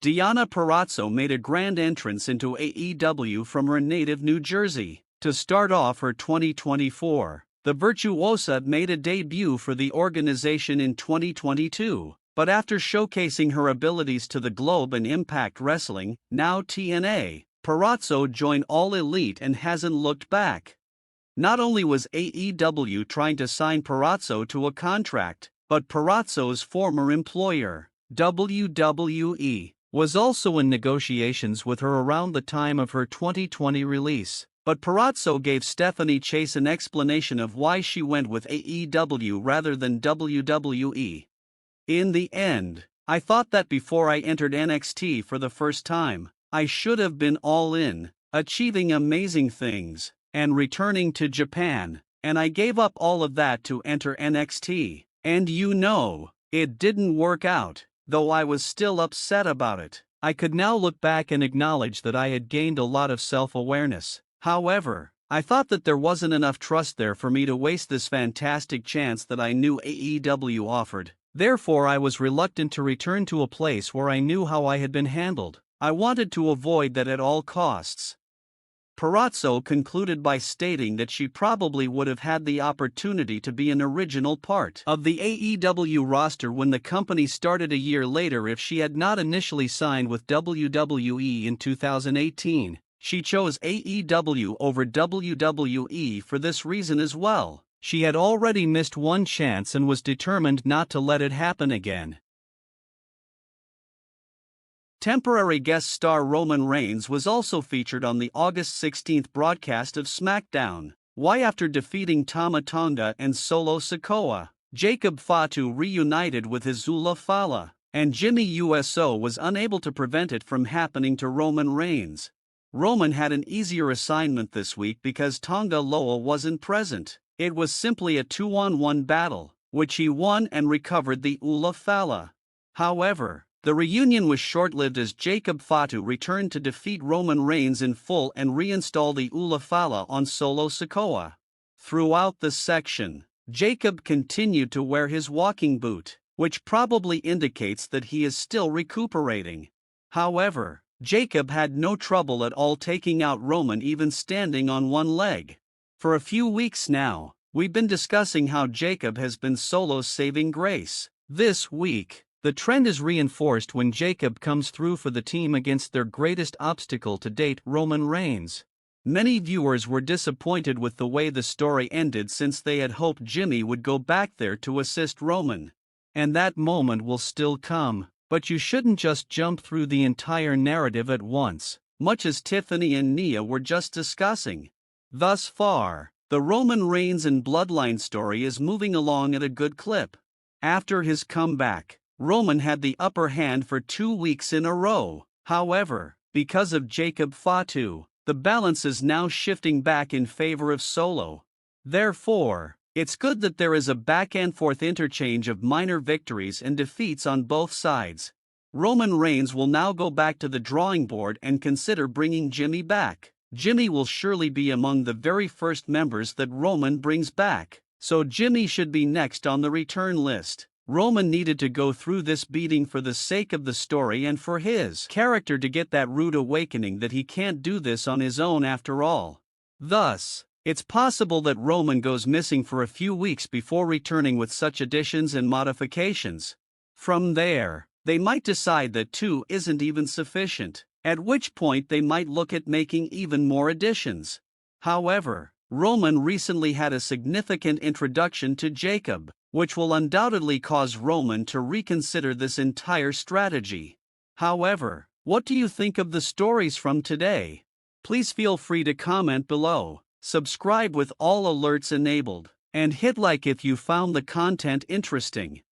Deonna Purrazzo made a grand entrance into AEW from her native New Jersey. To start off her 2024, the Virtuosa made a debut for the organization in 2022, but after showcasing her abilities to the Globe and Impact Wrestling, now TNA, Purrazzo joined All Elite and hasn't looked back. Not only was AEW trying to sign Purrazzo to a contract, but Purrazzo's former employer, WWE, was also in negotiations with her around the time of her 2020 release. But Purrazzo gave Stephanie Chase an explanation of why she went with AEW rather than WWE. In the end, I thought that before I entered NXT for the first time, I should have been all in, achieving amazing things, and returning to Japan, and I gave up all of that to enter NXT, and it didn't work out, though I was still upset about it. I could now look back and acknowledge that I had gained a lot of self-awareness. However, I thought that there wasn't enough trust there for me to waste this fantastic chance that I knew AEW offered. Therefore, I was reluctant to return to a place where I knew how I had been handled. I wanted to avoid that at all costs. Purrazzo concluded by stating that she probably would have had the opportunity to be an original part of the AEW roster when the company started a year later if she had not initially signed with WWE in 2018. She chose AEW over WWE for this reason as well. She had already missed one chance and was determined not to let it happen again. Temporary guest star Roman Reigns was also featured on the August 16 broadcast of SmackDown. Why, after defeating Tama Tonga and Solo Sikoa, Jacob Fatu reunited with Azula Fala, and Jimmy USO was unable to prevent it from happening to Roman Reigns. Roman had an easier assignment this week because Tonga Loa wasn't present. It was simply a 2-on-1 battle, which he won and recovered the Ula Fala. However, the reunion was short-lived as Jacob Fatu returned to defeat Roman Reigns in full and reinstall the Ula Fala on Solo Sikoa. Throughout the section, Jacob continued to wear his walking boot, which probably indicates that he is still recuperating. However, Jacob had no trouble at all taking out Roman even standing on one leg. For a few weeks now, we've been discussing how Jacob has been Solo's saving grace. This week, the trend is reinforced when Jacob comes through for the team against their greatest obstacle to date, Roman Reigns. Many viewers were disappointed with the way the story ended since they had hoped Jimmy would go back there to assist Roman. And that moment will still come. But you shouldn't just jump through the entire narrative at once, much as Tiffany and Nia were just discussing. Thus far, the Roman Reigns and Bloodline story is moving along at a good clip. After his comeback, Roman had the upper hand for 2 weeks in a row. However, because of Jacob Fatu, the balance is now shifting back in favor of Solo. Therefore, it's good that there is a back-and-forth interchange of minor victories and defeats on both sides. Roman Reigns will now go back to the drawing board and consider bringing Jimmy back. Jimmy will surely be among the very first members that Roman brings back, so Jimmy should be next on the return list. Roman needed to go through this beating for the sake of the story and for his character to get that rude awakening that he can't do this on his own after all. Thus, it's possible that Roman goes missing for a few weeks before returning with such additions and modifications. From there, they might decide that 2 isn't even sufficient, at which point they might look at making even more additions. However, Roman recently had a significant introduction to Jacob, which will undoubtedly cause Roman to reconsider this entire strategy. However, what do you think of the stories from today? Please feel free to comment below. Subscribe with all alerts enabled, and hit like if you found the content interesting.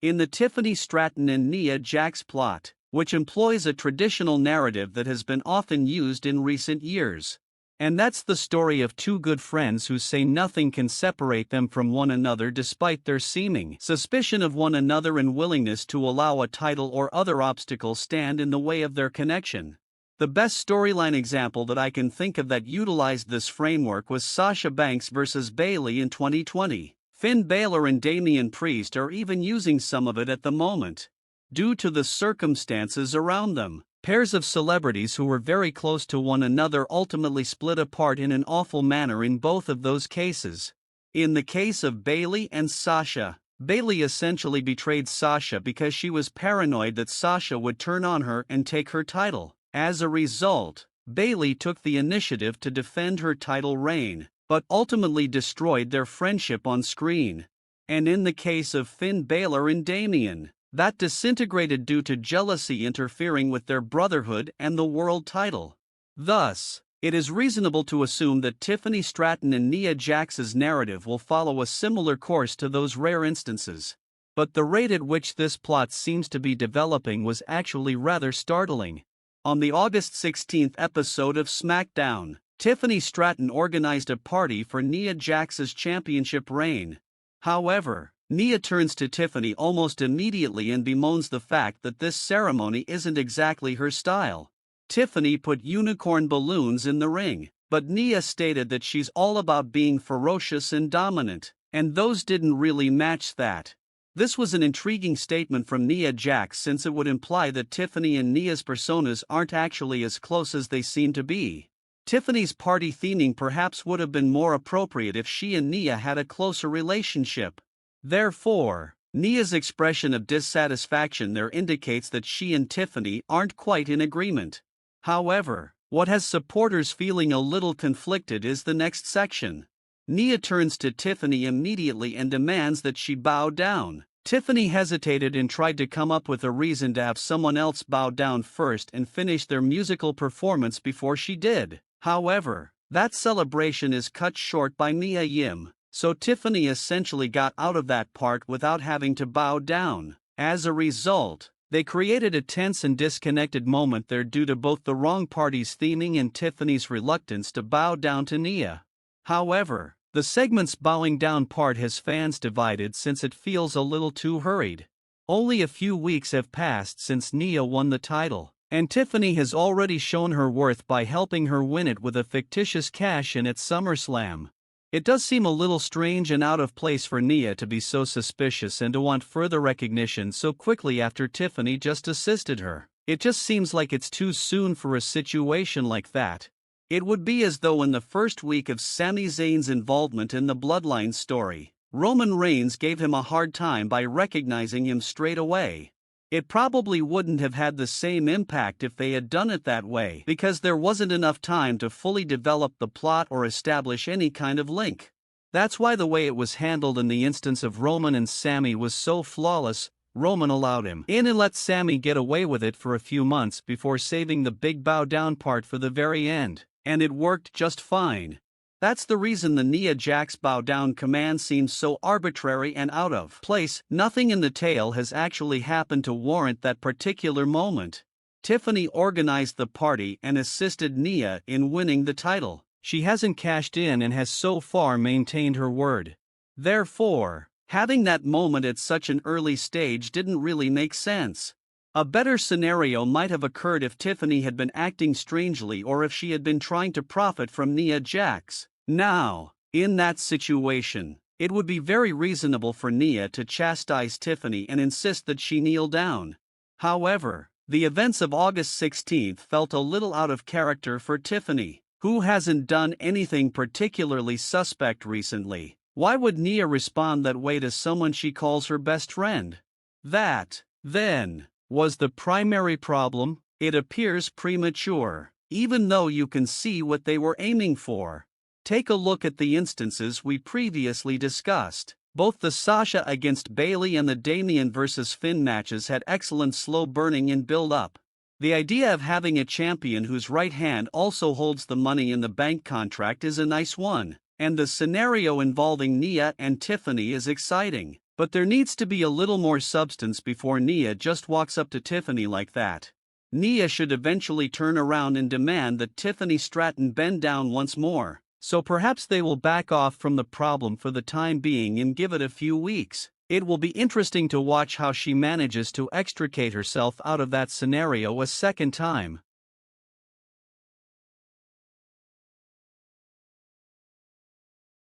In the Tiffany Stratton and Nia Jax plot, which employs a traditional narrative that has been often used in recent years. And that's the story of 2 good friends who say nothing can separate them from one another despite their seeming suspicion of one another and willingness to allow a title or other obstacle stand in the way of their connection. The best storyline example that I can think of that utilized this framework was Sasha Banks vs. Bayley in 2020. Finn Balor and Damian Priest are even using some of it at the moment. Due to the circumstances around them, pairs of celebrities who were very close to one another ultimately split apart in an awful manner in both of those cases. In the case of Bayley and Sasha, Bayley essentially betrayed Sasha because she was paranoid that Sasha would turn on her and take her title. As a result, Bayley took the initiative to defend her title reign, but ultimately destroyed their friendship on screen. And in the case of Finn Balor and Damian, that disintegrated due to jealousy interfering with their brotherhood and the world title. Thus, it is reasonable to assume that Tiffany Stratton and Nia Jax's narrative will follow a similar course to those rare instances. But the rate at which this plot seems to be developing was actually rather startling. On the August 16th episode of SmackDown, Tiffany Stratton organized a party for Nia Jax's championship reign. However, Nia turns to Tiffany almost immediately and bemoans the fact that this ceremony isn't exactly her style. Tiffany put unicorn balloons in the ring, but Nia stated that she's all about being ferocious and dominant, and those didn't really match that. This was an intriguing statement from Nia Jax since it would imply that Tiffany and Nia's personas aren't actually as close as they seem to be. Tiffany's party theming perhaps would have been more appropriate if she and Nia had a closer relationship. Therefore, Nia's expression of dissatisfaction there indicates that she and Tiffany aren't quite in agreement. However, what has supporters feeling a little conflicted is the next section. Nia turns to Tiffany immediately and demands that she bow down. Tiffany hesitated and tried to come up with a reason to have someone else bow down first and finish their musical performance before she did. However, that celebration is cut short by Mia Yim, so Tiffany essentially got out of that part without having to bow down. As a result, they created a tense and disconnected moment there due to both the wrong party's theming and Tiffany's reluctance to bow down to Nia. However, the segment's bowing down part has fans divided since it feels a little too hurried. Only a few weeks have passed since Nia won the title, and Tiffany has already shown her worth by helping her win it with a fictitious cash-in at SummerSlam. It does seem a little strange and out of place for Nia to be so suspicious and to want further recognition so quickly after Tiffany just assisted her. It just seems like it's too soon for a situation like that. It would be as though in the first week of Sami Zayn's involvement in the Bloodline story, Roman Reigns gave him a hard time by recognizing him straight away. It probably wouldn't have had the same impact if they had done it that way because there wasn't enough time to fully develop the plot or establish any kind of link. That's why the way it was handled in the instance of Roman and Sami was so flawless. Roman allowed him in and let Sami get away with it for a few months before saving the big bow down part for the very end, and it worked just fine. That's the reason the Nia Jax bow down command seems so arbitrary and out of place. Nothing in the tale has actually happened to warrant that particular moment. Tiffany organized the party and assisted Nia in winning the title. She hasn't cashed in and has so far maintained her word. Therefore, having that moment at such an early stage didn't really make sense. A better scenario might have occurred if Tiffany had been acting strangely or if she had been trying to profit from Nia Jax. Now, in that situation, it would be very reasonable for Nia to chastise Tiffany and insist that she kneel down. However, the events of August 16th felt a little out of character for Tiffany, who hasn't done anything particularly suspect recently. Why would Nia respond that way to someone she calls her best friend? That, then, was the primary problem. It appears premature, even though you can see what they were aiming for. Take a look at the instances we previously discussed. Both the Sasha against Bayley and the Damian vs. Finn matches had excellent slow burning and build-up. The idea of having a champion whose right hand also holds the Money in the Bank contract is a nice one, and the scenario involving Nia and Tiffany is exciting. But there needs to be a little more substance before Nia just walks up to Tiffany like that. Nia should eventually turn around and demand that Tiffany Stratton bend down once more, so perhaps they will back off from the problem for the time being and give it a few weeks. It will be interesting to watch how she manages to extricate herself out of that scenario a second time.